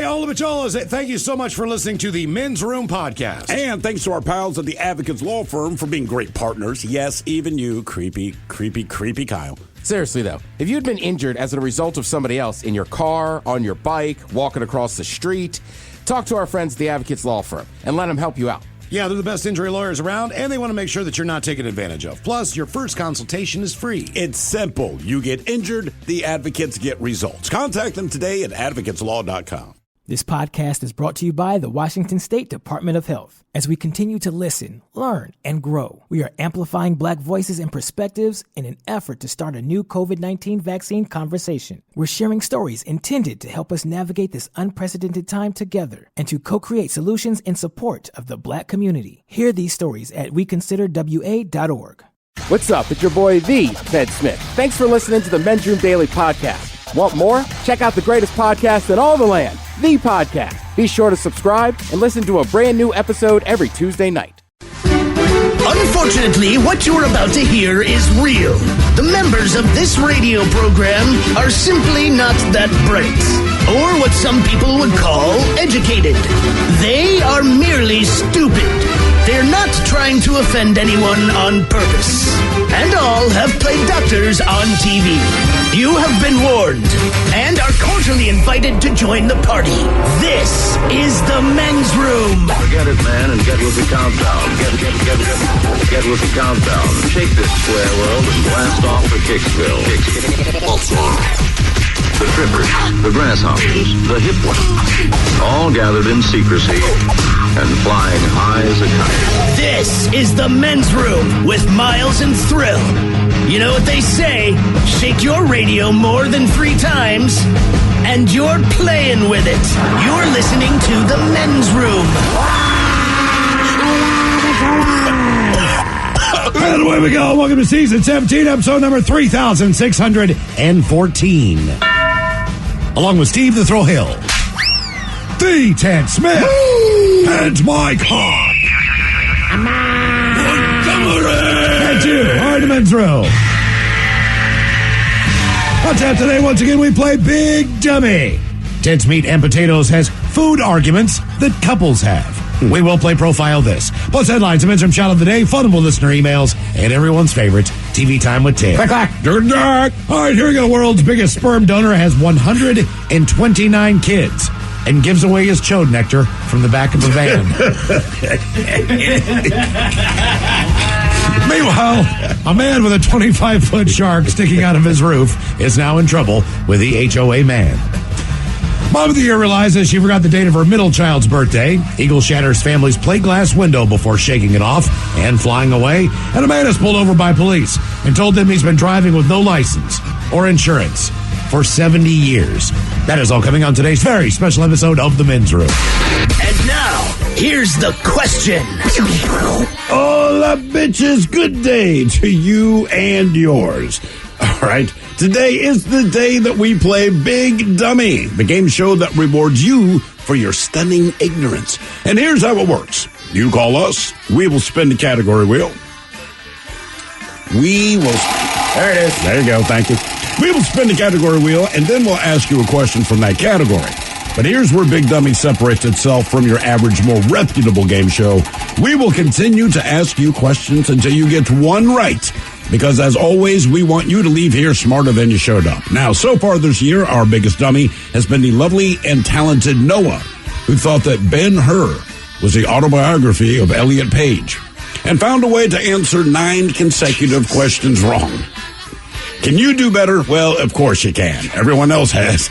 Hey, all of it, thank you so much for listening to the Men's Room Podcast. And thanks to our pals at the Advocates Law Firm for being great partners. Yes, even you, creepy Kyle. Seriously, though, if you'd been injured as a result of somebody else in your car, on your bike, walking across the street, talk to our friends at the Advocates Law Firm and let them help you out. Yeah, they're the best injury lawyers around, and they want to make sure that you're not taken advantage of. Plus, your first consultation is free. It's simple. You get injured, the advocates get results. Contact them today at advocateslaw.com. This podcast is brought to you by the Washington State Department of Health. As we continue to listen, learn, and grow, we are amplifying Black voices and perspectives in an effort to start a new COVID-19 vaccine conversation. We're sharing stories intended to help us navigate this unprecedented time together and to co-create solutions in support of the Black community. Hear these stories at weconsiderwa.org. What's up? It's your boy, The Ted Smith. Thanks for listening to the Men's Room Daily Podcast. Want more? Check out the greatest podcast in all the land, The Podcast. Be sure to subscribe and listen to a brand new episode every Tuesday night. Unfortunately, what you're about to hear is real. The members of this radio program are simply not that bright, or what some people would call educated. They are merely stupid. They're not trying to offend anyone on purpose. And all have played doctors on TV. You have been warned and are cordially invited to join the party. This is the Men's Room. Forget it, man, and get with the countdown. Get with the countdown. Shake this square world and blast off for Kicksville. The trippers, the grasshoppers, the hip ones, all gathered in secrecy and flying high as a kite. This is the Men's Room with Miles and Thrill. You know what they say, shake your radio more than 3 times, and you're playing with it. You're listening to the Men's Room. And away we go. Welcome to season 17, episode number 3614. Along with Steve the Thrill Hill, the Ted Smith, and Mike Hawk. And you are the Men's Room. On tap today, once again, we play Big Dummy. Ted's Meat and Potatoes has food arguments that couples have. We will play Profile This. Plus headlines, a Men's Room shout of the day, funnable listener emails, and everyone's favorite, TV Time with Ted. Clack, clack. All right, here we go. World's biggest sperm donor has 129 kids and gives away his chode nectar from the back of a van. Meanwhile, a man with a 25-foot shark sticking out of his roof is now in trouble with the HOA man. Mom of the Year realizes she forgot the date of her middle child's birthday. Eagle shatters family's plate glass window before shaking it off and flying away. And a man is pulled over by police and told them he's been driving with no license or insurance for 70 years. That is all coming on today's very special episode of The Men's Room. And now, here's the question. Hola, bitches. Good day to you and yours. All right. Today is the day that we play Big Dummy, the game show that rewards you for your stunning ignorance. And here's how it works. You call us. We will spin the category wheel. There it is. There you go. Thank you. We will spin the category wheel, and then we'll ask you a question from that category. But here's where Big Dummy separates itself from your average, more reputable game show. We will continue to ask you questions until you get one right. Because, as always, we want you to leave here smarter than you showed up. Now, so far this year, our biggest dummy has been the lovely and talented Noah, who thought that Ben-Hur was the autobiography of Elliot Page, and found a way to answer 9 consecutive questions wrong. Can you do better? Well, of course you can. Everyone else has.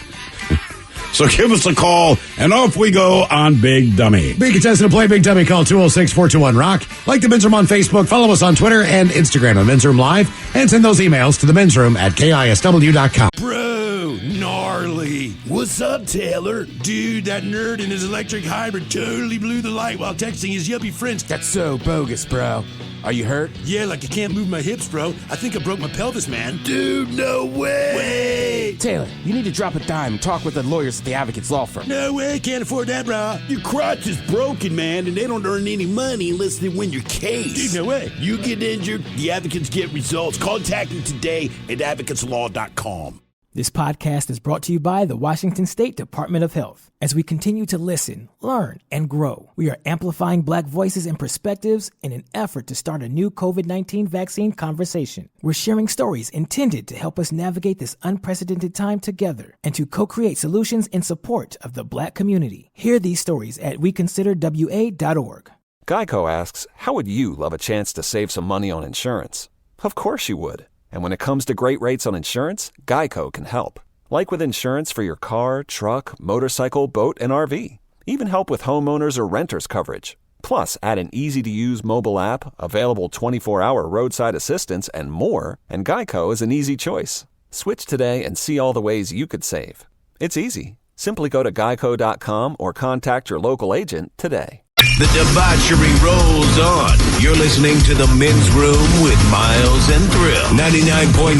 So give us a call, and off we go on Big Dummy. Be a contestant to play Big Dummy. Call 206-421-ROCK. Like the Men's Room on Facebook. Follow us on Twitter and Instagram at Men's Room Live. And send those emails to the Men's Room at KISW.com. Bro, gnarly. What's up, Taylor? Dude, that nerd in his electric hybrid totally blew the light while texting his yuppie friends. That's so bogus, bro. Are you hurt? Yeah, like I can't move my hips, bro. I think I broke my pelvis, man. Dude, no way. Taylor, you need to drop a dime and talk with the lawyers at the Advocates Law Firm. No way, can't afford that, bro. Your crotch is broken, man, and they don't earn any money unless they win your case. Dude, no way. You get injured, the advocates get results. Contact them today at advocateslaw.com. This podcast is brought to you by the Washington State Department of Health. As we continue to listen, learn, and grow, we are amplifying Black voices and perspectives in an effort to start a new COVID-19 vaccine conversation. We're sharing stories intended to help us navigate this unprecedented time together and to co-create solutions in support of the Black community. Hear these stories at weconsiderwa.org. Geico asks, how would you love a chance to save some money on insurance? Of course you would. And when it comes to great rates on insurance, Geico can help. Like with insurance for your car, truck, motorcycle, boat, and RV. Even help with homeowners or renters coverage. Plus, add an easy-to-use mobile app, available 24-hour roadside assistance, and more, and Geico is an easy choice. Switch today and see all the ways you could save. It's easy. Simply go to geico.com or contact your local agent today. The debauchery rolls on. You're listening to The Men's Room with Miles and Thrill. 99.9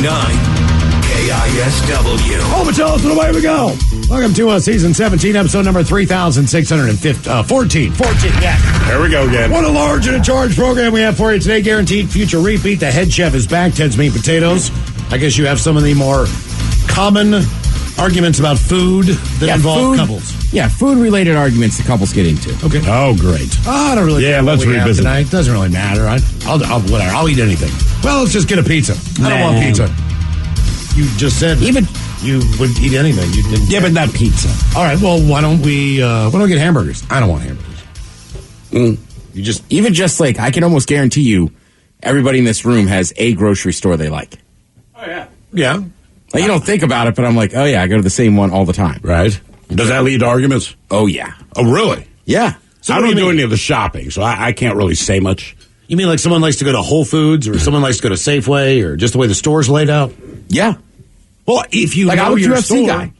KISW. Oh, but tell us and away we go. Welcome to season 17, episode number 3,614. 14, yeah. There we go again. What a large and in charge program we have for you today. Guaranteed future repeat. The head chef is back. Ted's Meat Potatoes. I guess you have some of the more common arguments about food that involve couples. Yeah, food-related arguments that couples get into. Okay. Oh, great. I don't really care let's what we have revisit tonight. Doesn't really matter. Whatever. I'll eat anything. Well, let's just get a pizza. I don't want pizza. You just said even you would eat anything. You didn't. Yeah, but not pizza. All right. Well, why don't we get hamburgers? I don't want hamburgers. You just like I can almost guarantee you, everybody in this room has a grocery store they like. Oh yeah. Yeah. Like, you don't think about it, but I'm like, oh yeah, I go to the same one all the time. Right. Does that lead to arguments? Oh yeah. Oh really? Yeah. So I don't do any of the shopping, so I can't really say much. You mean like someone likes to go to Whole Foods or someone likes to go to Safeway or just the way the store's laid out? Yeah. Well, if you like know I'm a your UFC store, guy.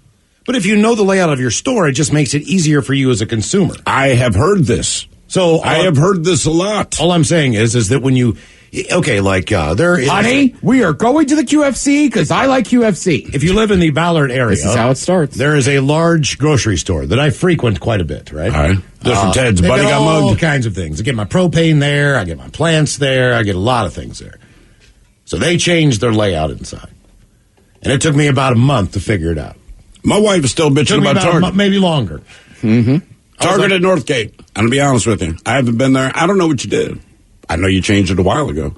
But if you know the layout of your store, it just makes it easier for you as a consumer. I have heard this. So I have heard this a lot. All I'm saying is that when you, there is... Honey, we are going to the QFC because I like QFC. If you live in the Ballard area... This is how it starts. There is a large grocery store that I frequent quite a bit, right? All right. Just from Ted's buddy got mugged. All kinds of things. I get my propane there. I get my plants there. I get a lot of things there. So they changed their layout inside. And it took me about a month to figure it out. My wife is still bitching about Target. Maybe longer. Mm-hmm. Target at Northgate. I'm going to be honest with you. I haven't been there. I don't know what you did. I know you changed it a while ago.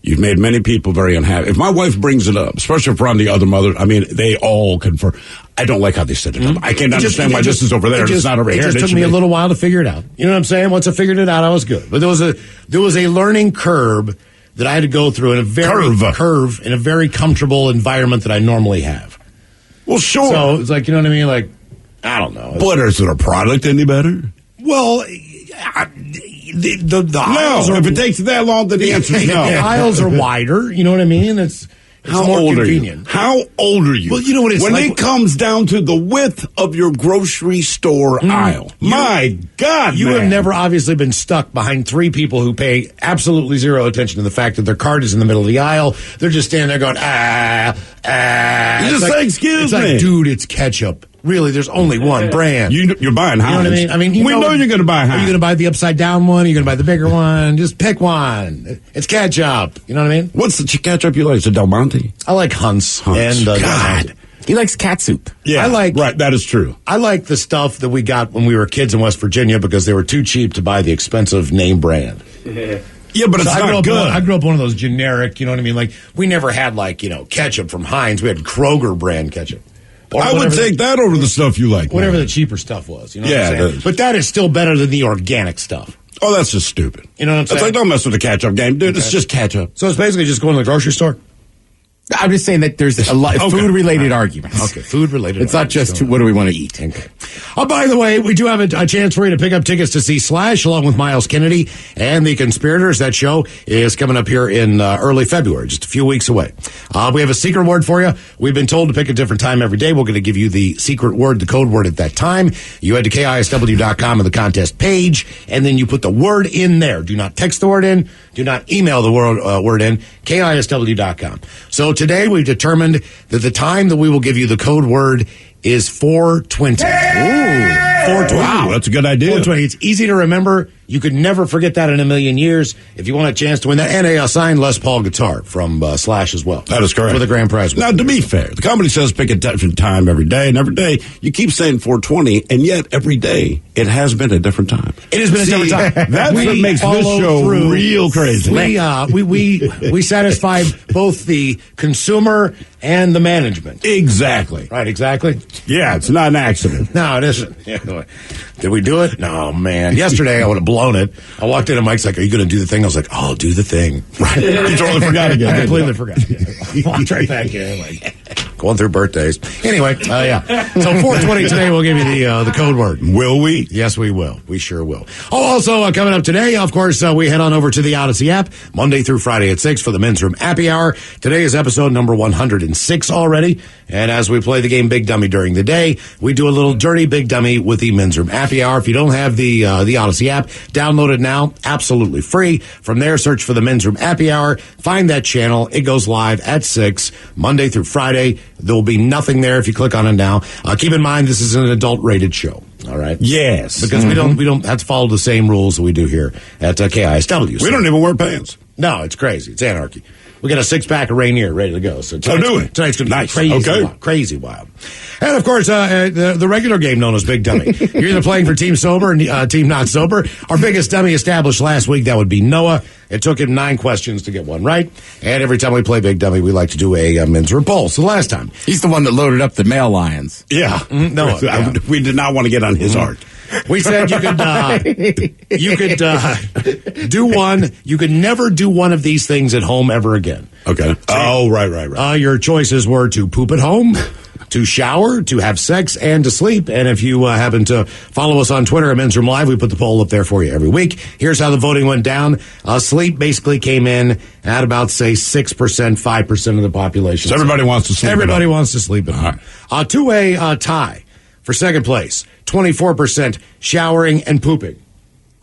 You've made many people very unhappy. If my wife brings it up, especially if we're on the other mother, I mean, they all confer. I don't like how they set it up. I can't understand why this is over there and it's not over here. It just took me a little while to figure it out. You know what I'm saying? Once I figured it out, I was good. But there was a learning curve that I had to go through in a very comfortable environment that I normally have. Well, sure. So it's like, you know what I mean? Like, I don't know. But is their product any better? Well, the aisles if it takes that long, then the answer is no. The aisles are wider. You know what I mean? It's more convenient. How old are you? Well, you know what it's when like. It comes down to the width of your grocery store aisle. My God, you have never obviously been stuck behind three people who pay absolutely zero attention to the fact that their cart is in the middle of the aisle. They're just standing there going, You just say, excuse me. Like, dude, it's ketchup. Really, there's only one brand. You're buying Heinz. You know what I mean? We know you're going to buy Heinz. Are you going to buy the upside down one? Are you going to buy the bigger one? Just pick one. It's ketchup. You know what I mean? What's the ketchup you like? Is it Del Monte? I like Hunt's. And God. He likes cat soup. Yeah, right. That is true. I like the stuff that we got when we were kids in West Virginia because they were too cheap to buy the expensive name brand. Yeah, but it's not good. I grew up one of those generic, you know what I mean? Like, we never had, ketchup from Heinz. We had Kroger brand ketchup. I would take that over the stuff you like. Whatever the cheaper stuff was. You know what I'm saying? It is. But that is still better than the organic stuff. Oh, that's just stupid. You know what I'm saying? It's like, don't mess with the ketchup game. Dude, It's just ketchup. So it's basically just going to the grocery store? I'm just saying that there's a lot of food-related arguments. Okay, food-related It's not just what do we want to eat. Okay. Oh, by the way, we do have a chance for you to pick up tickets to see Slash along with Miles Kennedy and the Conspirators. That show is coming up here in early February, just a few weeks away. We have a secret word for you. We've been told to pick a different time every day. We're going to give you the secret word, the code word at that time. You head to KISW.com on the contest page, and then you put the word in there. Do not text the word in. Do not email the word in. KISW.com. So today we've determined that the time that we will give you the code word is 420. Ooh. 420. Wow, that's a good idea. 420. It's easy to remember. You could never forget that in a million years. If you want a chance to win that, and a signed Les Paul guitar from Slash as well. That is correct. For the grand prize. Now, to be fair, the company says pick a different time every day, and every day you keep saying 420, and yet every day it has been a different time. It has been a different time. That's what makes this show real crazy. We satisfy both the consumer and the management. Exactly. Right, exactly. Yeah, it's not an accident. No, it isn't. Did we do it? No, man. Yesterday I would have blown it. I walked in and Mike's like, are you going to do the thing? I was like, I'll do the thing. Right. You totally forgot again. I completely forgot. Walked right back in. Like, going through birthdays. Anyway, yeah. So 420 today, we'll give you the code word. Will we? Yes, we will. We sure will. Oh, also coming up today, of course, we head on over to the Odyssey app Monday through Friday at 6 for the Men's Room Happy Hour. Today is episode number 106 already. And as we play the game Big Dummy during the day, we do a little dirty Big Dummy with the Men's Room Happy Hour. If you don't have the Odyssey app, download it now. Absolutely free. From there, search for the Men's Room Happy Hour. Find that channel. It goes live at 6 Monday through Friday. There will be nothing there if you click on it now. Keep in mind, this is an adult-rated show. All right. Yes. Because we don't have to follow the same rules that we do here at KISW. We don't even wear pants. No, it's crazy. It's anarchy. We got a 6-pack of Rainier ready to go. So tonight's going to be nice. Crazy wild. And of course, the regular game known as Big Dummy. You're either playing for Team Sober and Team Not Sober. Our biggest dummy established last week, that would be Noah. It took him 9 questions to get one right. And every time we play Big Dummy, we like to do a Men's Room poll. So last time. He's the one that loaded up the male lions. Yeah. Noah. Yeah. We did not want to get on his heart. We said you could do one. You could never do one of these things at home ever again. Okay. Oh, right. Your choices were to poop at home, to shower, to have sex, and to sleep. And if you happen to follow us on Twitter at Men's Room Live, we put the poll up there for you every week. Here's how the voting went down. Sleep basically came in at about, say, 6%, 5% of the population. So everybody wants to sleep. Everybody wants to sleep at home. To a tie for second place. 24% showering and pooping.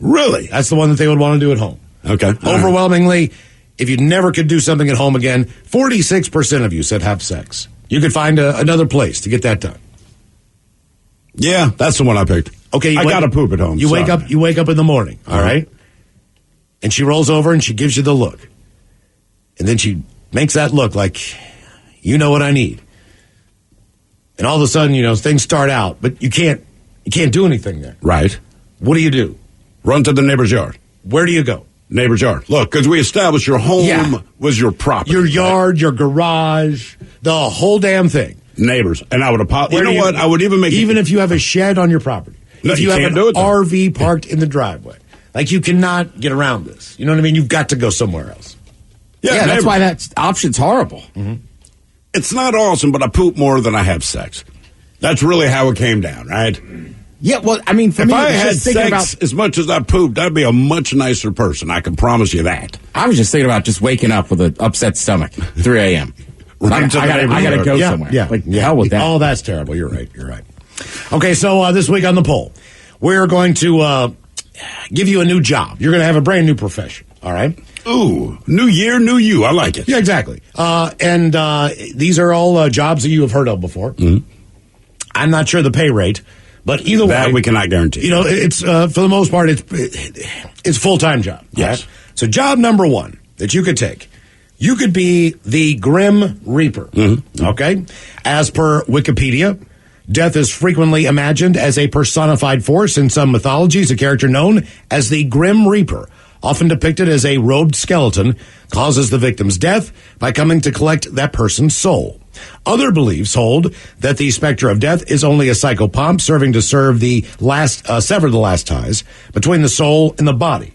Really? That's the one that they would want to do at home. Okay. Overwhelmingly, if you never could do something at home again, 46% of you said have sex. You could find another place to get that done. Yeah, that's the one I picked. Okay, I got to poop at home. You wake up in the morning, all right? And she rolls over and she gives you the look. And then she makes that look like, you know what I need. And all of a sudden, things start out, but you can't do anything there. Right. What do you do? Run to the neighbor's yard. Where do you go? Neighbor's yard. Look, because we established your home was your property. Your yard, your garage, the whole damn thing. Neighbors. And I would have what? I would even make even if you have a shed on your property. No, if you have an RV parked in the driveway. Like, you cannot get around this. You know what I mean? You've got to go somewhere else. Yeah, that's why that option's horrible. Mm-hmm. It's not awesome, but I poop more than I have sex. That's really how it came down, right? Yeah, well, I mean, if I had sex as much as I pooped, I'd be a much nicer person. I can promise you that. I was just thinking about just waking up with an upset stomach, 3 a.m. I got to go somewhere. Yeah. Hell with that. Oh, that's terrible. You're right. Okay, so this week on the poll, we're going to give you a new job. You're going to have a brand new profession, all right? Ooh, new year, new you. I like it. Yeah, exactly. And these are all jobs that you have heard of before. Mm-hmm. I'm not sure the pay rate, but either way, that we cannot guarantee. It's for the most part, it's a full-time job. Yes. Right? So job number one that you could take, you could be the Grim Reaper. Mm-hmm. Okay, as per Wikipedia, death is frequently imagined as a personified force in some mythologies. A character known as the Grim Reaper, often depicted as a robed skeleton, causes the victim's death by coming to collect that person's soul. Other beliefs hold that the specter of death is only a psychopomp serving to sever the last ties between the soul and the body,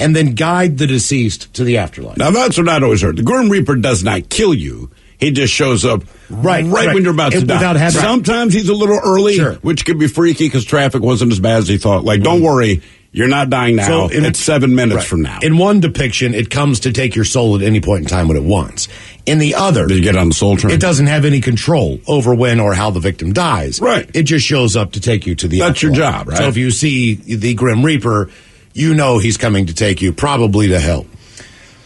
and then guide the deceased to the afterlife. Now, that's what I'd always heard. The Grim Reaper does not kill you. He just shows up right when you're about to die. Sometimes he's a little early, which could be freaky because traffic wasn't as bad as he thought. Like, don't worry, you're not dying now. It's 7 minutes from now. In one depiction, it comes to take your soul at any point in time when it wants. In the other, you get on the soul train. It doesn't have any control over when or how the victim dies. Right. It just shows up to take you to the That's afterlife. your job, right? So if you see the Grim Reaper, you know he's coming to take you probably to hell.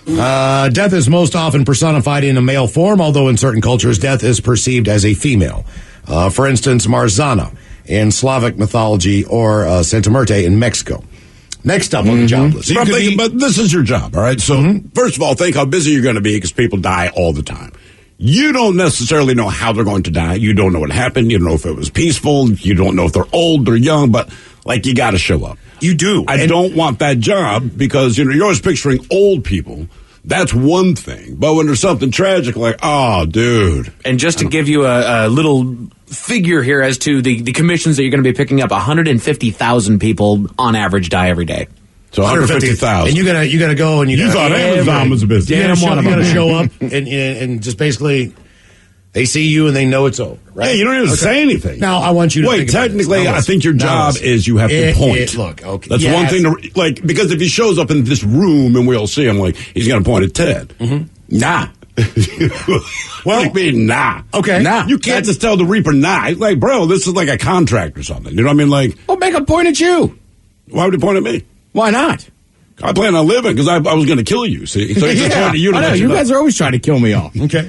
Death is most often personified in a male form, although in certain cultures, death is perceived as a female. For instance, Marzana in Slavic mythology or Santa Muerte in Mexico. Next up on the job list. But this is your job, all right? So, first of all, think how busy you're going to be because people die all the time. You don't necessarily know how they're going to die. You don't know what happened. You don't know if it was peaceful. You don't know if they're old or young, but, you got to show up. You do. I don't want that job because, you're always picturing old people. That's one thing. But when there's something tragic, oh, dude. And just to give you a little figure here as to the commissions that you're going to be picking up, 150,000 people on average die every day. So 150,000. And you gotta go and you thought Amazon was a business. You gotta show up and just basically they see you and they know it's over, right? Hey, you don't even say anything. Now I want you to wait. Technically, I think your job is you have to point. Look, okay, that's one thing to because if he shows up in this room and we all see him, he's gonna point at Ted. Nah. Well, what do you mean, nah? Okay. Nah. You can't just tell the Reaper, nah. He's like, bro, this is like a contract or something. You know what I mean? Well, make a point at you. Why would he point at me? Why not? I plan on living because I was going to kill you, see? So he's pointing at you to I know, you guys are always trying to kill me off. Okay.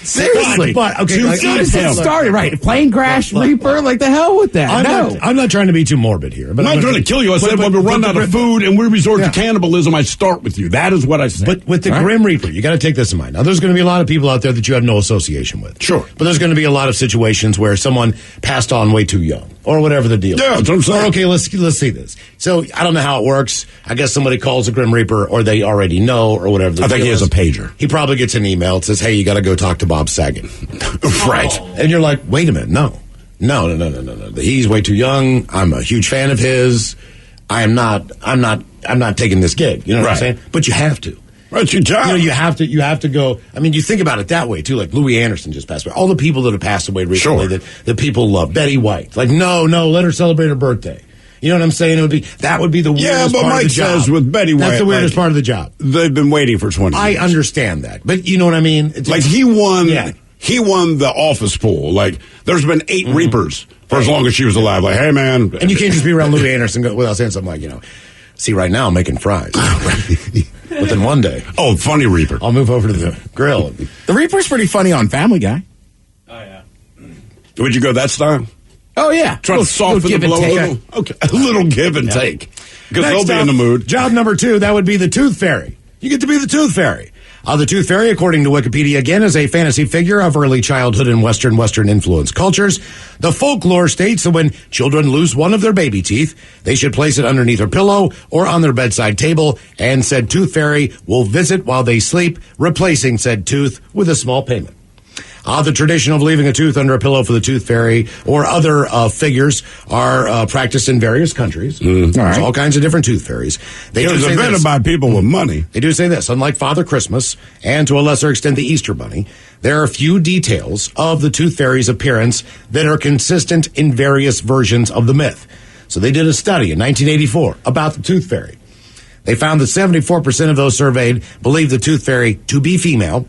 Seriously. But okay. As soon as it started, right? Plane crash, Reaper, the hell with that. I'm not trying to be too morbid here. But I'm not trying to kill you. I said when we run out of food and we resort to cannibalism, I start with you. That is what I said. But with the Grim Reaper, you got to take this in mind. Now, there's going to be a lot of people out there that you have no association with. Sure. But there's going to be a lot of situations where someone passed on way too young or whatever the deal is. That's what I'm saying. Or, okay, let's see this. So I don't know how it works. I guess somebody calls the Grim Reaper or they already know or whatever the I think he has a pager. He probably gets an email that says, hey, you got to go talk to Bob Saget. Right. And you're like, wait a minute, no. He's way too young. I'm a huge fan of his. I'm not taking this gig. You know what I'm saying? But you have to. Right, it's your job. You have to go. I mean, you think about it that way too. Like Louis Anderson just passed away. All the people that have passed away recently that people love. Betty White. No, let her celebrate her birthday. You know what I'm saying? That would be the weirdest part Mike of the job. says with Betty White, that's the weirdest part of the job. They've been waiting for 20 years. I understand that, but you know what I mean? He won. Yeah. He won the office pool. There's been 8 Reapers for as long as she was alive. Hey, man. And you can't just be around Louis Anderson without saying something see, right now I'm making fries. But then one day. Oh, funny Reaper. I'll move over to the grill. The Reaper's pretty funny on Family Guy. Oh, yeah. Would you go that style? Oh, yeah. Try to soften the blow a little? Okay. A little give and take. Because they'll be in the mood. Job number 2, that would be the Tooth Fairy. You get to be the Tooth Fairy. The Tooth Fairy, according to Wikipedia again, is a fantasy figure of early childhood in Western influenced cultures. The folklore states that when children lose one of their baby teeth, they should place it underneath their pillow or on their bedside table, and said Tooth Fairy will visit while they sleep, replacing said tooth with a small payment. The tradition of leaving a tooth under a pillow for the Tooth Fairy or other figures are practiced in various countries. There's all kinds of different Tooth Fairies. It was invented by people with money. They do say this. Unlike Father Christmas and to a lesser extent the Easter Bunny, there are few details of the Tooth Fairy's appearance that are consistent in various versions of the myth. So they did a study in 1984 about the Tooth Fairy. They found that 74% of those surveyed believed the Tooth Fairy to be female,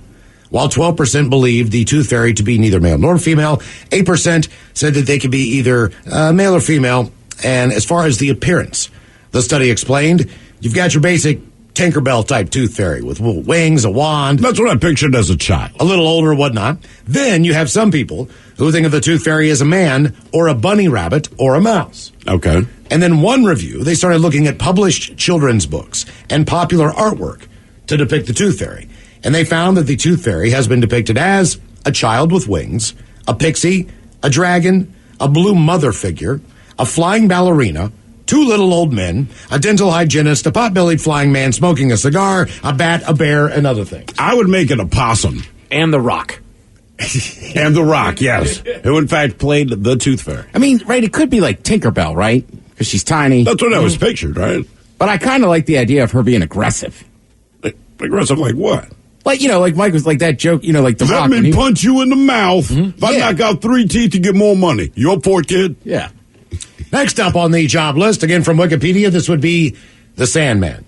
while 12% believed the Tooth Fairy to be neither male nor female. 8% said that they could be either male or female. And as far as the appearance, the study explained, you've got your basic Tinkerbell type Tooth Fairy with wings, a wand. That's what I pictured as a child. A little older, whatnot. Then you have some people who think of the Tooth Fairy as a man or a bunny rabbit or a mouse. Okay. And then one review, they started looking at published children's books and popular artwork to depict the Tooth Fairy. And they found that the Tooth Fairy has been depicted as a child with wings, a pixie, a dragon, a blue mother figure, a flying ballerina, 2 little old men, a dental hygienist, a pot-bellied flying man smoking a cigar, a bat, a bear, and other things. I would make it a possum. And The Rock. And The Rock, yes. Who, in fact, played the Tooth Fairy. I mean, right, it could be like Tinkerbell, right? Because she's tiny. That's what I was pictured, right? But I kind of like the idea of her being aggressive. Aggressive like what? Like Mike was like that joke, like The Rock. Let me punch you in the mouth. If I knock out 3 teeth, you get more money. You up for it, kid? Yeah. Next up on the job list, again from Wikipedia, this would be the Sandman.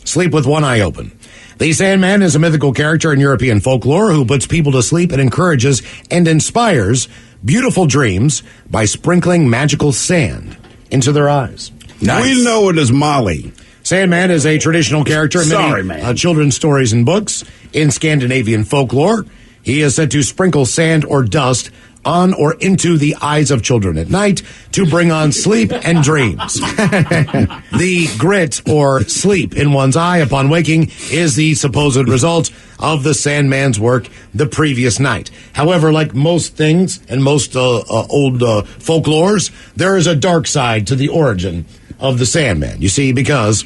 Sleep with one eye open. The Sandman is a mythical character in European folklore who puts people to sleep and encourages and inspires beautiful dreams by sprinkling magical sand into their eyes. Nice. We know it as Molly. Sandman is a traditional character in many children's stories and books. In Scandinavian folklore, he is said to sprinkle sand or dust on or into the eyes of children at night to bring on sleep and dreams. The grit or sleep in one's eye upon waking is the supposed result of the Sandman's work the previous night. However, like most things and most old folklores, there is a dark side to the origin of the Sandman. You see, because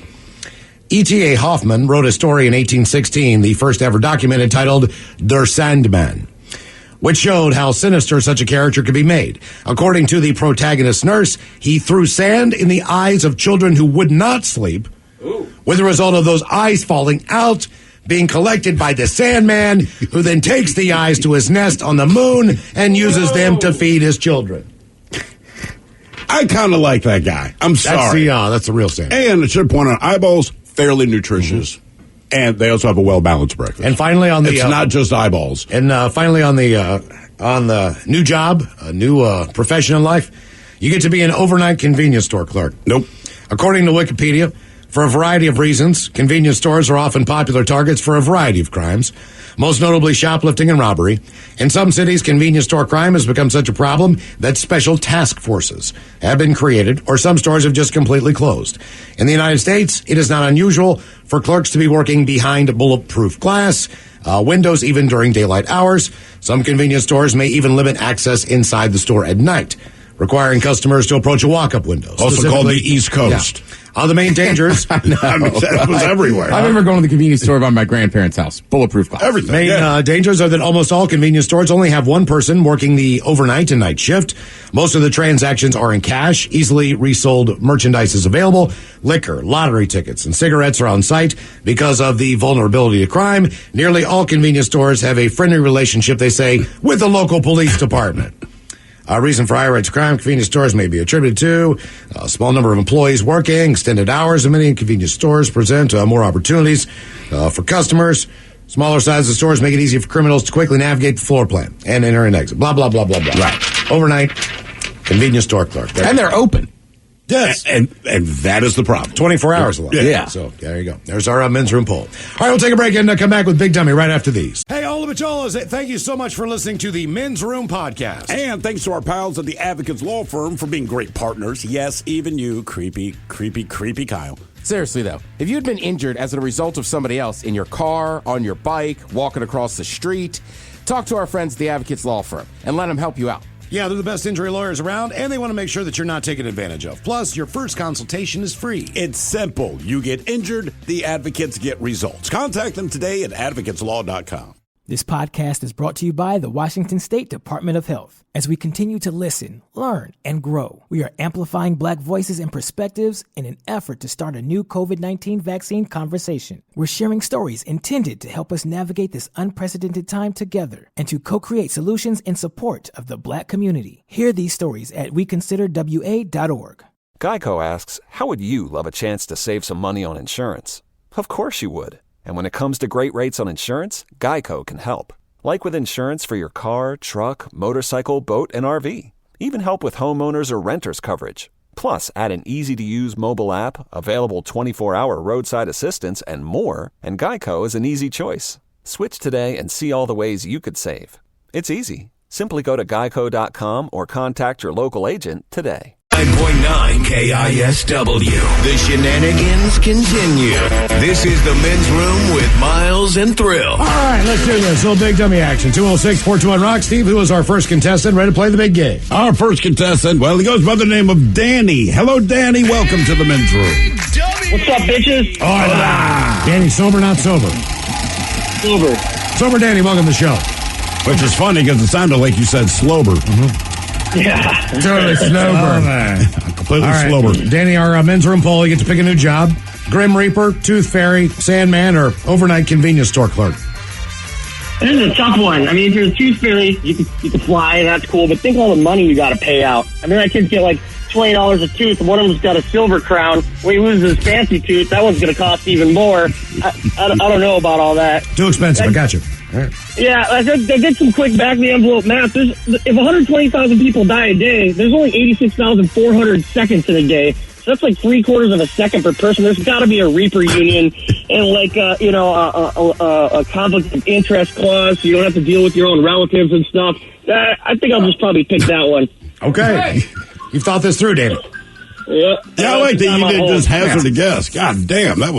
E.T.A. Hoffman wrote a story in 1816, the first ever document entitled Der Sandman, which showed how sinister such a character could be made. According to the protagonist's nurse, he threw sand in the eyes of children who would not sleep, with the result of those eyes falling out, being collected by the Sandman, who then takes the eyes to his nest on the moon and uses them to feed his children. I kind of like that guy. I'm sorry. That's the real Sandman. And I should point out, eyeballs, fairly nutritious. And they also have a well-balanced breakfast. And finally, it's not just eyeballs. And finally, on the new job, a new profession in life, you get to be an overnight convenience store clerk. Nope. According to Wikipedia, for a variety of reasons, convenience stores are often popular targets for a variety of crimes, most notably shoplifting and robbery. In some cities, convenience store crime has become such a problem that special task forces have been created, or some stores have just completely closed. In the United States, it is not unusual for clerks to be working behind bulletproof glass, windows even during daylight hours. Some convenience stores may even limit access inside the store at night, requiring customers to approach a walk-up window. Also called the East Coast. Yeah. The main dangers. That was everywhere. I remember going to the convenience store by my grandparents' house. Bulletproof glass. Everything. Main dangers are that almost all convenience stores only have one person working the overnight and night shift. Most of the transactions are in cash. Easily resold merchandise is available. Liquor, lottery tickets, and cigarettes are on site. Because of the vulnerability to crime, nearly all convenience stores have a friendly relationship, they say, with the local police department. A reason for high rates of crime, convenience stores may be attributed to a small number of employees working, extended hours, and many convenience stores present more opportunities for customers. Smaller sizes of stores make it easier for criminals to quickly navigate the floor plan and enter and exit. Blah, blah, blah, blah, blah. Right. Overnight, convenience store clerk. And they're open. Yes. And that is the problem. 24 hours long. Yeah. So there you go. There's our men's room poll. All right, we'll take a break and come back with Big Dummy right after these. Hey, all the Macholas, thank you so much for listening to the Men's Room Podcast. And thanks to our pals at the Advocates Law Firm for being great partners. Yes, even you, creepy Kyle. Seriously, though, if you'd been injured as a result of somebody else in your car, on your bike, walking across the street, talk to our friends at the Advocates Law Firm and let them help you out. Yeah, they're the best injury lawyers around, and they want to make sure that you're not taken advantage of. Plus, your first consultation is free. It's simple. You get injured, the advocates get results. Contact them today at advocateslaw.com. This podcast is brought to you by the Washington State Department of Health. As we continue to listen, learn, and grow, we are amplifying Black voices and perspectives in an effort to start a new COVID-19 vaccine conversation. We're sharing stories intended to help us navigate this unprecedented time together and to co-create solutions in support of the Black community. Hear these stories at weconsiderwa.org. Geico asks, how would you love a chance to save some money on insurance? Of course you would. And when it comes to great rates on insurance, Geico can help. Like with insurance for your car, truck, motorcycle, boat, and RV. Even help with homeowners or renters coverage. Plus, add an easy-to-use mobile app, available 24-hour roadside assistance, and more, and Geico is an easy choice. Switch today and see all the ways you could save. It's easy. Simply go to geico.com or contact your local agent today. 9.9 KISW. The shenanigans continue. This is the Men's Room with Miles and Thrill. All right, let's do this. Little Big Dummy action. 206-421-ROCK. Steve, who is our first contestant, ready to play the big game? Our first contestant, well, he goes by the name of Danny. Hello, Danny. Welcome to the Men's Room. What's up, bitches? Hola. Danny, sober, not sober? Sober. Sober Danny, welcome to the show. Which is funny because it sounded like you said slober. Yeah. Totally slober. Completely All right. slober. Danny, our men's room poll, you get to pick a new job. Grim Reaper, Tooth Fairy, Sandman, or overnight convenience store clerk? This is a tough one. I mean, if you're a tooth fairy, you can fly, that's cool, but think all the money you got to pay out. I mean, my kids get like $20 a tooth, and one of them's got a silver crown. When he loses his fancy tooth, that one's going to cost even more. I don't know about all that. Too expensive, I got you. Right. Yeah, I did some quick back-of-the-envelope math. If 120,000 people die a day, there's only 86,400 seconds in a day. So that's like 3/4 of a second per person. There's got to be a Reaper union and like a conflict of interest clause, so you don't have to deal with your own relatives and stuff. I think I'll just probably pick that one. Okay. You've thought this through, David. Yeah. Yeah, I like that you did just hazard a guess. God damn, I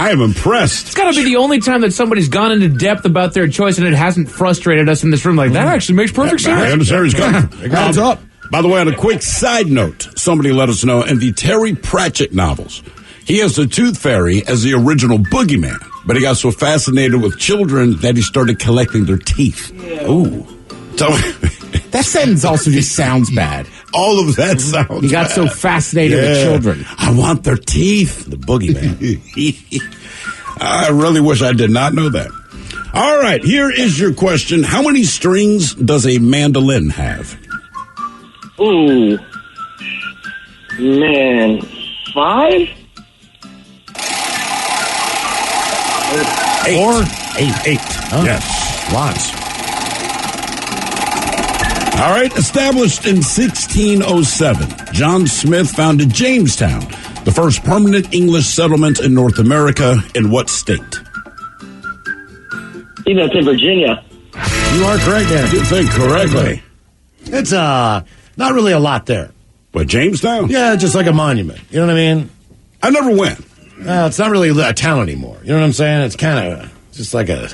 am impressed. It's got to be the only time that somebody's gone into depth about their choice and it hasn't frustrated us in this room. Like, that actually makes perfect sense. I understand where he's coming from. Hands up. By the way, on a quick side note, somebody let us know in the Terry Pratchett novels, he has the Tooth Fairy as the original boogeyman, but he got so fascinated with children that he started collecting their teeth. Yeah. Ooh. So, that sentence also just sounds bad. All of that sounds He got so fascinated with children. I want their teeth. The boogeyman. I really wish I did not know that. All right, here is your question. How many strings does a mandolin have? Ooh. Man. 5? 8. 4? 8. Oh. Yes. Lots. All right, established in 1607, John Smith founded Jamestown, the first permanent English settlement in North America. In what state? I think that's in Virginia. You are correct, Dan. You think correctly. It's not really a lot there. What, Jamestown? Yeah, just like a monument. You know what I mean? I never went. It's not really a town anymore. You know what I'm saying? It's kind of just like a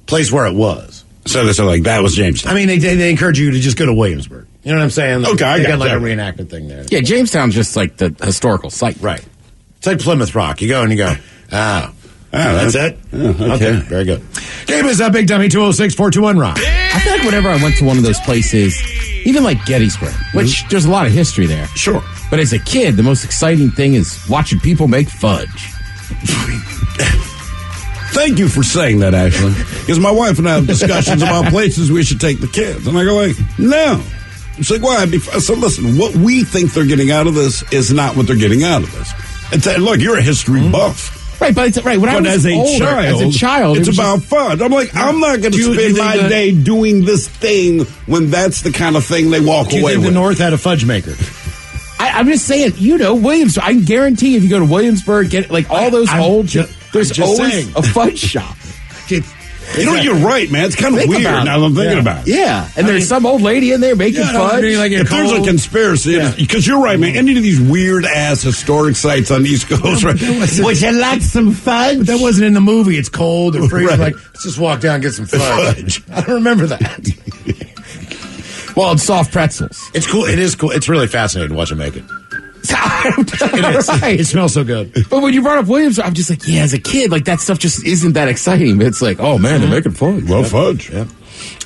place where it was. So they said like that was Jamestown. I mean, they encourage you to just go to Williamsburg. You know what I'm saying? Okay, I they got like that. a reenactment thing there. Yeah, Jamestown's just like the historical site. Right. It's like Plymouth Rock. You go and you go, that's it? Okay, very good. Game is Big Dummy, 206-421-ROCK. I feel like whenever I went to one of those places, even like Gettysburg, which there's a lot of history there. Sure. But as a kid, the most exciting thing is watching people make fudge. Thank you for saying that, Ashley. Because my wife and I have discussions about places we should take the kids. And I go like, no. It's like, why? So listen, what we think they're getting out of this is not what they're getting out of this. And look, you're a history buff. Right, but when I was older, as a child, it's about fun. I'm like, I'm not going to spend my day doing this thing when that's the kind of thing they walk away with. The North had a fudge maker. I'm just saying, Williams. I can guarantee if you go to Williamsburg, get like all those there's always a fudge shop. You're right, man. It's kind of weird now that I'm thinking about it. Yeah, and there's some old lady in there making fudge. If there's a conspiracy, because you're right, man. Any of these weird-ass historic sites on the East Coast, right? Would you like some fudge? But that wasn't in the movie. It's cold or freezing. Like, let's just walk down and get some fudge. I don't remember that. Well, it's soft pretzels. It's cool. It is cool. It's really fascinating to watch them make it. It is. Right. It smells so good. But when you brought up Williams, I'm just like, as a kid, like that stuff just isn't that exciting. It's like, oh man, they're making fudge. Well, fudge. Yeah.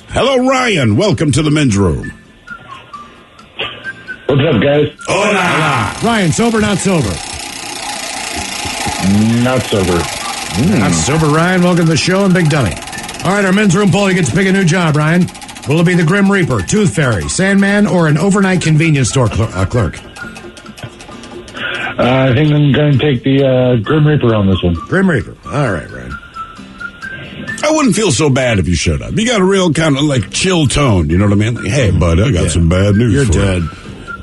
Hello, Ryan. Welcome to the men's room. What's up, guys? Hola. Ryan, sober, not sober? Not sober. Not sober, Ryan. Welcome to the show and Big Dummy. All right, our men's room poll. You get to pick a new job, Ryan. Will it be the Grim Reaper, Tooth Fairy, Sandman, or an overnight convenience store clerk? I think I'm going to take the Grim Reaper on this one. Grim Reaper. All right, Ryan. I wouldn't feel so bad if you showed up. You got a real kind of like chill tone. You know what I mean? Like, hey, bud, I got some bad news. You're for dead.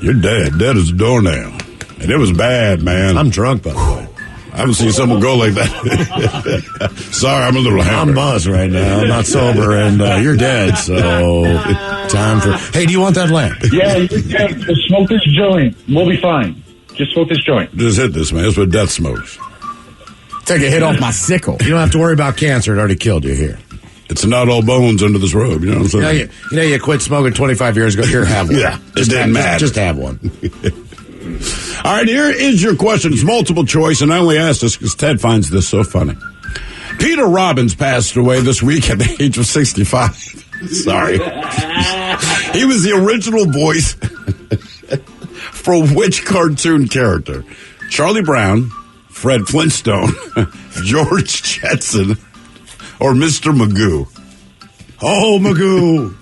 You. You're dead. Dead as a doornail. And it was bad, man. I'm drunk, by the way. I haven't seen someone go like that. Sorry, I'm a little hammered. I'm buzzed right now. I'm not sober, and you're dead, so time for... Hey, do you want that lamp? Yeah, you can. Just smoke this joint. We'll be fine. Just smoke this joint. Just hit this, man. That's what death smokes. Take a hit off my sickle. You don't have to worry about cancer. It already killed you here. It's not all bones under this robe. You know what I'm saying? You quit smoking 25 years ago. Here, have one. Yeah, it didn't matter. Just have one. All right, here is your question. It's multiple choice, and I only asked this because Ted finds this so funny. Peter Robbins passed away this week at the age of 65. Sorry. He was the original voice for which cartoon character? Charlie Brown, Fred Flintstone, George Jetson, or Mr. Magoo? Oh, Magoo.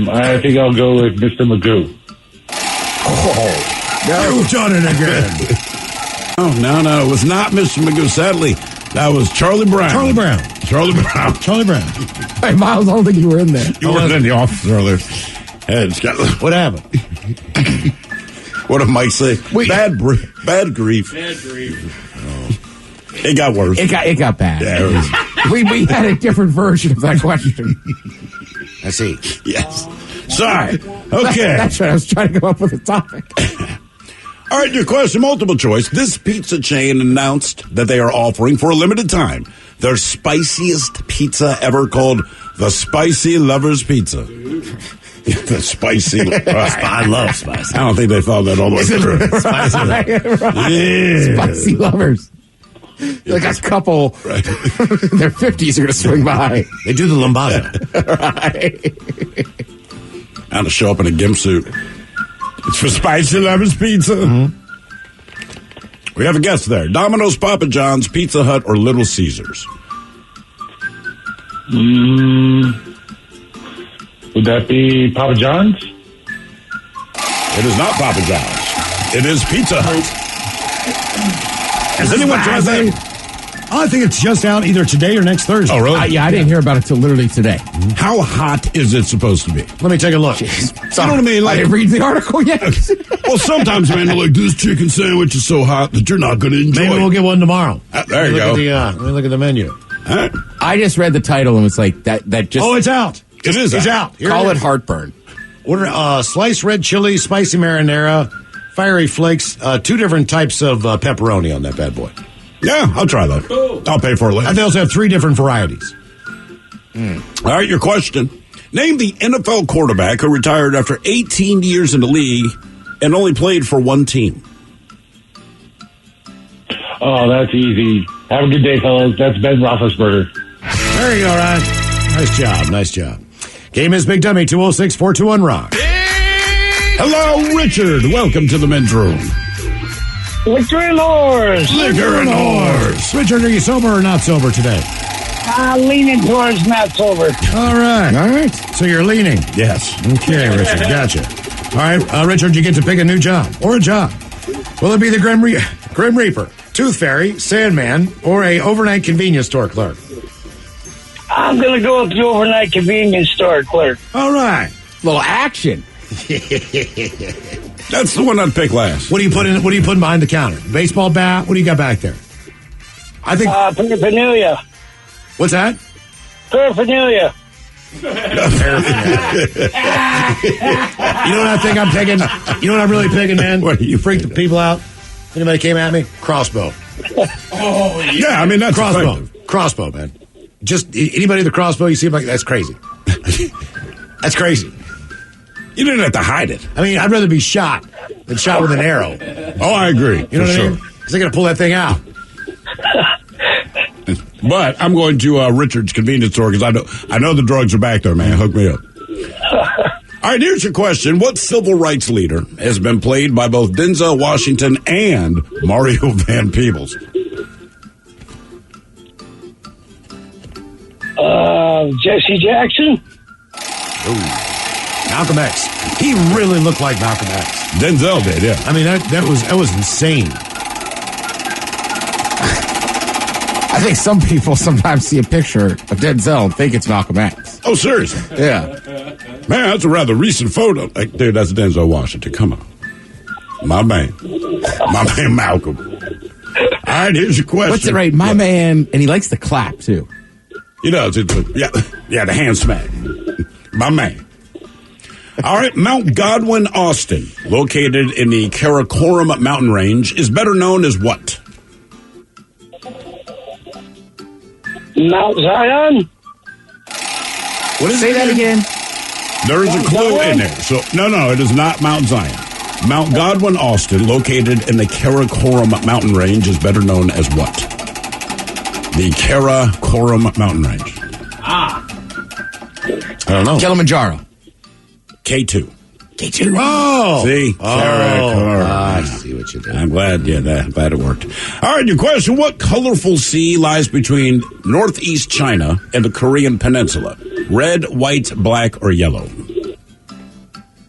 I think I'll go with Mr. Magoo. Oh, you've done it again. No, it was not Mr. Magoo. Sadly, that was Charlie Brown. Charlie Brown. Hey, Miles, I don't think you were in there. You weren't in the office earlier. Hey, what happened? What did Mike say? Bad grief. Bad grief. It got worse. It got bad. Yeah, we had a different version of that question. I see. Yes. Sorry. Okay. That's right. I was trying to come up with a topic. All right, your question, multiple choice. This pizza chain announced that they are offering for a limited time their spiciest pizza ever, called the Spicy Lovers Pizza. The spicy. I love spicy. I don't think they thought that all the way through. Spicy lovers. Like a couple in their 50s are going to swing by. They do the lambada. Right. I'm to show up in a gimp suit. It's for Spicy Lovers Pizza. Mm-hmm. We have a guest there. Domino's, Papa John's, Pizza Hut, or Little Caesars? Would that be Papa John's? It is not Papa John's. It is Pizza Hut. Has anyone tried that? I think it's just out either today or next Thursday. Oh, really? I didn't hear about it till literally today. How hot is it supposed to be? Let me take a look. You know what I mean? I didn't read the article yet. Well, sometimes, man, they're like, this chicken sandwich is so hot that you're not going to enjoy it. Maybe we'll get one tomorrow. There you go. Let me look at the menu. Right. I just read the title and was like, that just... Oh, it's out. It is It's out. Here Call it it is. heartburn. Order sliced red chili, spicy marinara, fiery flakes, 2 different types of pepperoni on that bad boy. Yeah, I'll try that. I'll pay for it later. And they also have 3 different varieties. All right, your question. Name the NFL quarterback who retired after 18 years in the league and only played for one team. Oh, that's easy. Have a good day, fellas. That's Ben Roethlisberger. There you go, Ryan. Nice job. Nice job. Game is Big Dummy, 206-421-ROCK. Hello, Richard. Welcome to the men's room. Liquor and horse. Liquor and horse. Richard, are you sober or not sober today? Leaning towards not sober. All right. So you're leaning. Yes. Okay, Richard. Gotcha. All right, Richard, you get to pick a new job or a job. Will it be the Grim Reaper, Tooth Fairy, Sandman, or a overnight convenience store clerk? I'm going to go with the overnight convenience store clerk. All right. Little action. That's the one I'd pick last. What do you put in? What do you put behind the counter? Baseball bat? What do you got back there? I think Paraphernalia. What's that? Paraphernalia. You know what I think I'm picking? You know what I'm really picking, man? What, you freak the people out? Anybody came at me? Crossbow. Yeah, I mean, that's crossbow. effective. Crossbow, man. Just anybody with a crossbow, you see, like, that's crazy. That's crazy. You didn't have to hide it. I mean, I'd rather be shot than shot with an arrow. Oh, I agree. You know for what I sure. mean? Because they're going to pull that thing out. But I'm going to Richard's convenience store because I know the drugs are back there, man. Hook me up. All right, here's your question. What civil rights leader has been played by both Denzel Washington and Mario Van Peebles? Jesse Jackson. Ooh. Malcolm X. He really looked like Malcolm X. Denzel did, yeah. I mean, that was insane. I think some people sometimes see a picture of Denzel and think it's Malcolm X. Oh, seriously? Yeah. Man, that's a rather recent photo. Like, dude, that's Denzel Washington. Come on. My man. My man Malcolm. All right, here's your question. What's it right? My man, and he likes to clap, too. He does. Yeah, the hand smack. My man. All right, Mount Godwin, Austin, located in the Karakoram mountain range, is better known as what? Mount Zion. What is Say that again. There is a clue in there. So no, it is not Mount Zion. Mount Godwin, Austin, located in the Karakoram mountain range, is better known as what? The Karakoram mountain range. I don't know. Kilimanjaro. K2. K2. Oh. See? I see what you did. I'm glad, glad it worked. All right, your question. What colorful sea lies between northeast China and the Korean peninsula? Red, white, black, or yellow?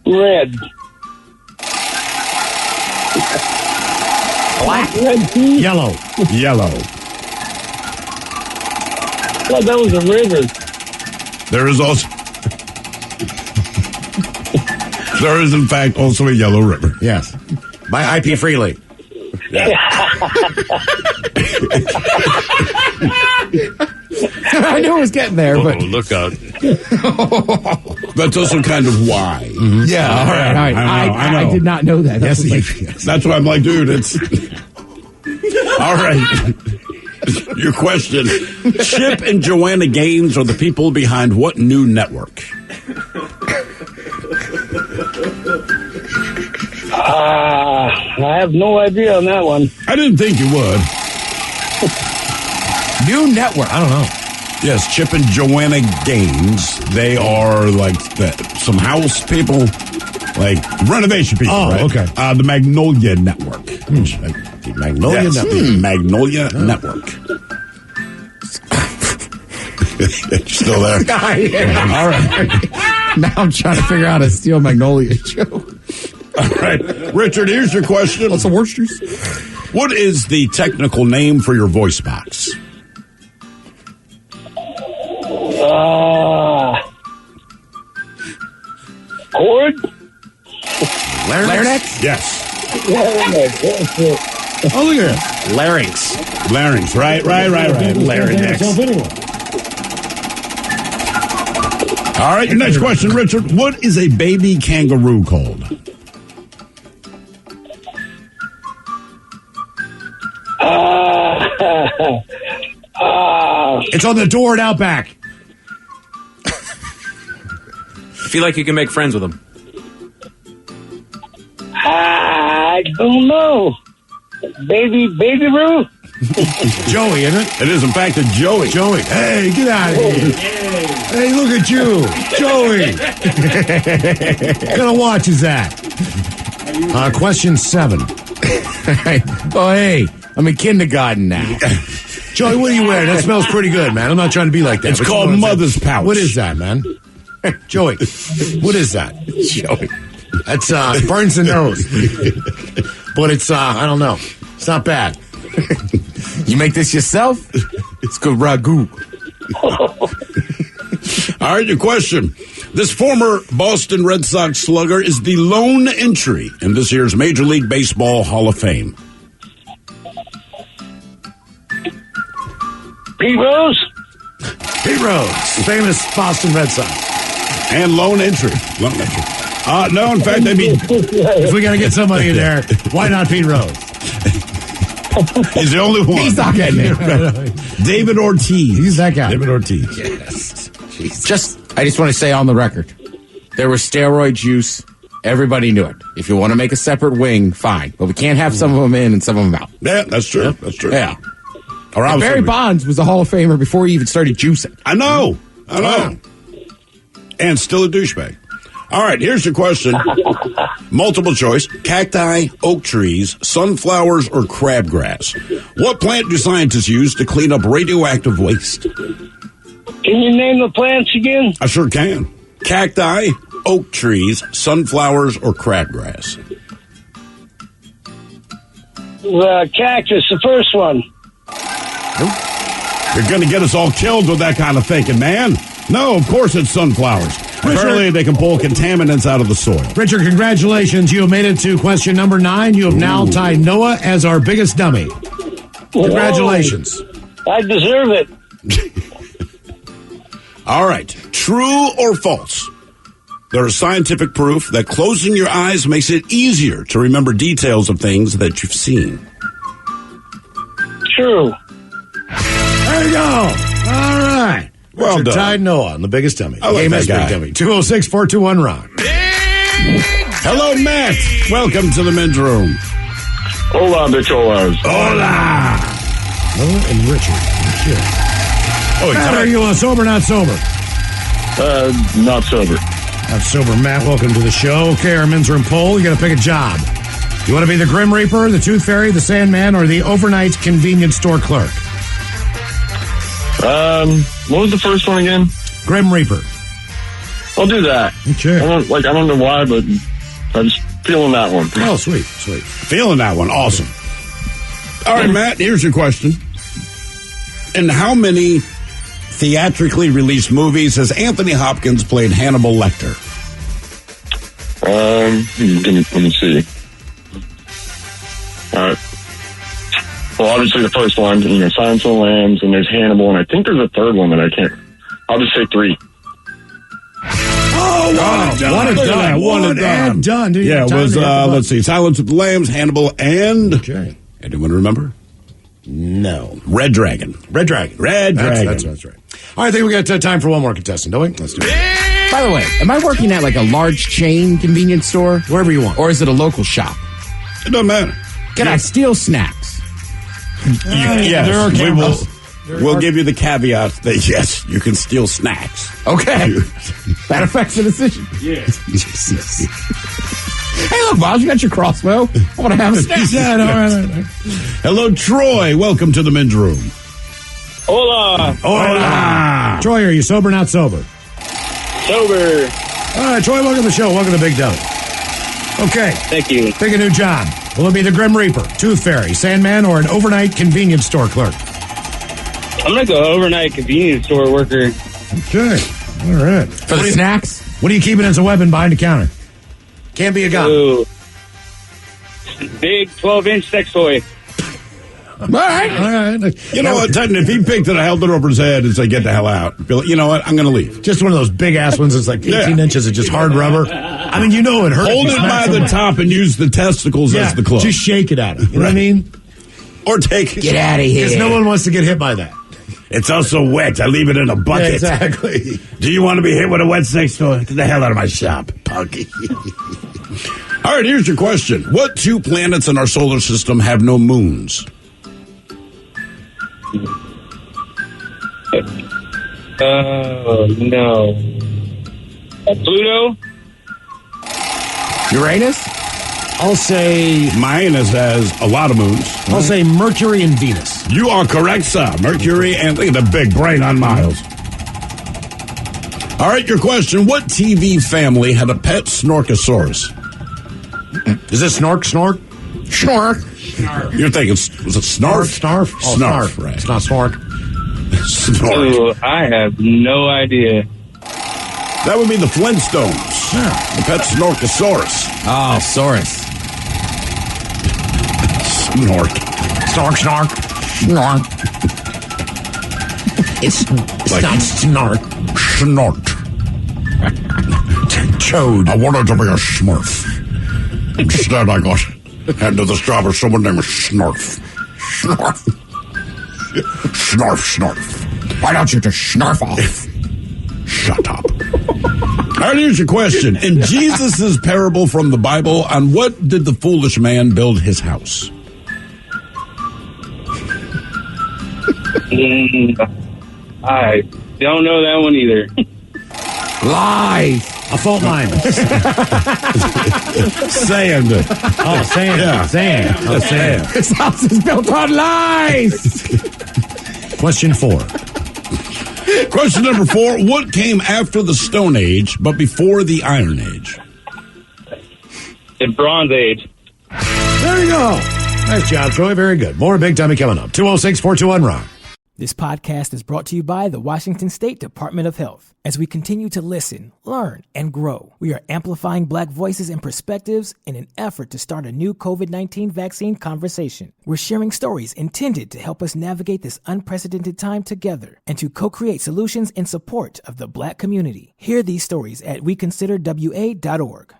Red. Black. Red sea. Yellow. Yellow. Well, that was a river. There is also... There is, in fact, also a yellow river. Yes. By IP Freely. I knew it was getting there, but look out. That's also kind of why. Mm-hmm. Yeah, all right. I know. I did not know that. Yes, that's what I'm like, dude. It's all right. Your question. Chip and Joanna Gaines are the people behind what new network? I have no idea on that one. I didn't think you would. New network. I don't know. Yes, Chip and Joanna Gaines. They are like some house people, like renovation people. Oh, right? okay. The Magnolia Network. The Magnolia Yes, Network. the Magnolia Network. Still there? All right. Now I'm trying to figure out a Steel Magnolia show. All right. Richard, here's your question. What's the worst juice? What is the technical name for your voice box? Cord? Larynx? Yes. Oh, look at this. Larynx. Larynx. Right. Larynx. All right, your next question, Richard. What is a baby kangaroo called? It's on the door at Outback. Feel like you can make friends with them. I don't know. Baby Roo? Joey, isn't it? It is, in fact, a Joey. Joey. Hey, get out of here. Hey, look at you. Joey. What kind of watch is that? Question 7. Oh, hey, I'm in kindergarten now. Joey, what are you wearing? That smells pretty good, man. I'm not trying to be like that. It's but called you know Mother's Pouch. What is that, man? Joey, what is that? Joey. That's, burns the nose. But it's, I don't know. It's not bad. You make this yourself? It's good ragu. All right, your question. This former Boston Red Sox slugger is the lone entry in this year's Major League Baseball Hall of Fame. Pete Rose? Pete Rose, famous Boston Red Sox. And lone entry. No, in fact, I mean, if we got to get somebody in there, why not Pete Rose? He's the only one. He's not getting it. David Ortiz. He's that guy. David Ortiz. Yes. I just want to say on the record, there was steroid juice. Everybody knew it. If you want to make a separate wing, fine. But we can't have some of them in and some of them out. Yeah, that's true. Yeah. That's true. Yeah. Barry Bonds was a Hall of Famer before he even started juicing. I know. And still a douchebag. All right, here's your question. Multiple choice. Cacti, oak trees, sunflowers, or crabgrass. What plant do scientists use to clean up radioactive waste? Can you name the plants again? I sure can. Cacti, oak trees, sunflowers, or crabgrass. Cactus, the first one. You're going to get us all killed with that kind of thinking, man. No, of course it's sunflowers. Apparently, they can pull contaminants out of the soil. Richard, congratulations. You have made it to question number 9. You have now tied Noah as our biggest dummy. Congratulations. Whoa. I deserve it. All right. True or false? There is scientific proof that closing your eyes makes it easier to remember details of things that you've seen. True. There you go. All right. Well Richard done. tied Noah on the biggest dummy. I like that guy. Dummy. 206-421-ROCK. Hello, Matt. Welcome to the men's room. Hola, bicholas. Hola. Noah and Richard. Shit. Oh, Matt, are you sober or not sober? Not sober. Not sober, Matt. Welcome to the show. Okay, our men's room poll. You got to pick a job. You want to be the Grim Reaper, the Tooth Fairy, the Sandman, or the overnight convenience store clerk? What was the first one again? Grim Reaper. I'll do that. Okay. I don't know why, but I'm just feeling that one. Oh, sweet. Feeling that one. Awesome. All right, Matt, here's your question. In how many theatrically released movies has Anthony Hopkins played Hannibal Lecter? Let me see. Well, obviously the first one, Silence of the Lambs, and there's Hannibal, and I think there's a third one that I can't. I'll just say 3. Oh, one and done. Dude, yeah, it was, let's see, Silence of the Lambs, Hannibal, and... Okay. Anyone remember? No. Red Dragon. Red Dragon. That's right. All right, I think we got time for one more contestant, don't we? Let's do it. By the way, am I working at like a large chain convenience store? Wherever you want. Or is it a local shop? It doesn't matter. Can I steal snacks? Yes, we'll give you the caveat that, yes, you can steal snacks. Okay. That affects the decision. Yes. Hey, look, Bob, you got your crossbow. I want to have a snack. Right. Hello, Troy. Welcome to the men's room. Hola. Troy, are you sober or not sober? Sober. All right, Troy, welcome to the show. Welcome to Big Dummy. Okay. Thank you. Pick a new job. Will it be the Grim Reaper, Tooth Fairy, Sandman, or an overnight convenience store clerk? I'm going to go overnight convenience store worker. Okay. All right. For the snacks? What are you keeping as a weapon behind the counter? Can't be a gun. Ooh. Big 12-inch sex toy. All right. You know what, Titan, if he picked it, I held it over his head and said, get the hell out. Be like, you know what, I'm going to leave. Just one of those big-ass ones that's like 18 inches of just hard rubber. I mean, it hurts. Hold it by the top and use the testicles as the club. Just shake it at him. You know what I mean? Or take it. Get out of here. Because no one wants to get hit by that. It's also wet. I leave it in a bucket. Yeah, exactly. Do you want to be hit with a wet sex toy? Get the hell out of my shop, punky. All right, here's your question. What 2 planets in our solar system have no moons? No. Pluto? Uranus? I'll say... Mine has a lot of moons. I'll say Mercury and Venus. You are correct, sir. Mercury and... Look at the big brain on Miles. All right, your question. What TV family had a pet Snorkosaurus? Is it Snork? Snork. You're thinking, was it Snarf? Snarf? Oh, Snarf, right. It's not Snork. Snork. Ooh, I have no idea. That would be the Flintstones. Yeah. The pet Snorkosaurus. Oh, Saurus. Snork. Snark. It's like, not Snark. Snort. Chode. I wanted to be a Smurf. Instead, I got handed this job of someone named Snarf. Snarf. Why don't you just snarf off? Shut up. All right, here's your question. In Jesus' parable from the Bible, on what did the foolish man build his house? I don't know that one either. Lies. A fault line. Sand. Oh, sand. Yeah. Sand. Oh, sand. This house is built on lies. Question 4. Question number 4. What came after the Stone Age, but before the Iron Age? The Bronze Age. There you go. Nice job, Troy. Very good. More Big Dummy coming up. 206-421-ROCK. This podcast is brought to you by the Washington State Department of Health. As we continue to listen, learn, and grow, we are amplifying Black voices and perspectives in an effort to start a new COVID-19 vaccine conversation. We're sharing stories intended to help us navigate this unprecedented time together and to co-create solutions in support of the Black community. Hear these stories at weconsiderwa.org.